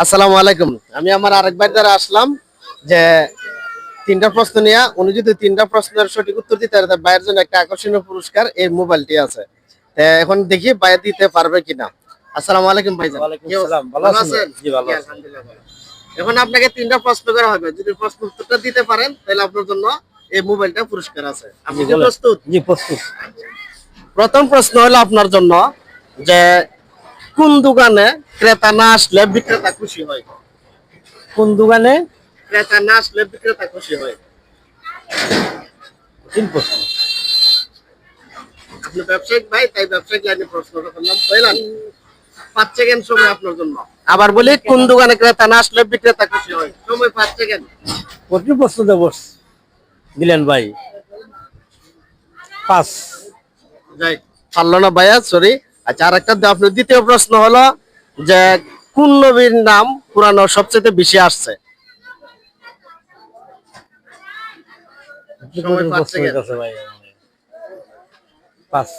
আসসালামু আলাইকুম। আমি আমার আরেক ভাই দ্বারা আসলাম যে তিনটা প্রশ্ন নিয়ে উনি যদি তিনটা প্রশ্নের সঠিক উত্তর দিতে পারে ভাইয়ের জন্য একটা আকর্ষণীয় পুরস্কার এই মোবাইলটি আছে। এখন দেখি ভাই দিতে পারবে কিনা। আসসালামু আলাইকুম ভাইজান। ওয়ালাইকুম কি অবস্থা? আসসালাম। ভালো ভালো আছেন? আছেন? জি, ভালো জি, আছি। আলহামদুলিল্লাহ ভালো। এখন আপনাকে তিনটা প্রশ্ন করা হবে। যদি প্রশ্ন উত্তরটা দিতে পারেন তাহলে আপনার জন্য এই মোবাইলটা পুরস্কার আছে। আপনি জি, কি বলেন। প্রস্তুত? জি, প্রস্তুত। প্রথম প্রশ্ন হলো আপনার জন্য যে কোন দোকানে ক্রেতা না আসলে বিক্রেতা খুশি হয়? কোন দোকানে? ক্রেতা না আসলে বিক্রেতা খুশি হয়। কঠিন প্রশ্ন। আপনি ব্যবসায়িক ভাই, তাই ব্যবসায়িক লাইনে প্রশ্নটা করলাম, বুঝলেন? 5 সেকেন্ড সময় আপনার জন্য। আবার বলি, কোন দোকানে ক্রেতা না আসলে বিক্রেতা খুশি হয়? সময় 5 সেকেন্ড। কঠিন প্রশ্ন দেব দিলেন ভাই। পাস। যাই, পারলো না ভাইয়া, সরি। আচ্ছা, আরেকটা আপনার দ্বিতীয় প্রশ্ন হলো যে কোন নবীর নাম পুরানো সবচেয়ে বেশি আসছে? সময় কঠিন 5 প্রশ্ন সেকেন্ড। হইতাছে ভাই। পাস।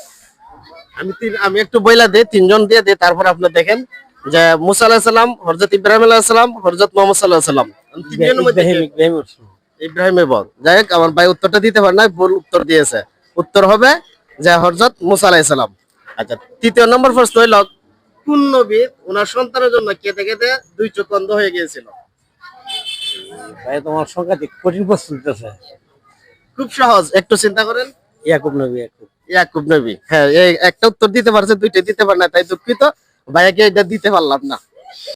আমি একটু বইলা দিই, তিনজন দিয়ে দিই, তারপর আপনি দেখেন যে মুসা আলাইহিস সালাম, হযরত ইব্রাহিম আলাইহিস সালাম, হযরত মুহাম্মদ সাল্লাল্লাহু আলাইহি সাল্লাম। তিনজনের মধ্যে কে? ইব্রাহিম ইব্রাহিম বল। যাই হোক, আমার ভাই উত্তরটা দিতে পারে না, ভুল উত্তর দিয়েছে। উত্তর হবে যে হযরত মুসা আলাইহিস সালাম। আচ্ছা, তৃতীয় নম্বর প্রশ্ন হইল, কোন নবী ওনার সন্তানের জন্য কেঁদে কেঁদে দুই চোখ অন্ধ হয়ে গিয়েছিল? ভাই, তোমার সাংঘাতিক কঠিন প্রশ্ন দিতেছে। খুব সহজ, একটু চিন্তা করেন। ইয়াকুব নবী, ইয়াকুব। ইয়াকুব নবী। হ্যাঁ, এই একটা উত্তর দিতে পারছে, দুইটা দিতে পারে না, তাই দুঃখিত। ভাইয়াকে এটা দিতে পারলাম না।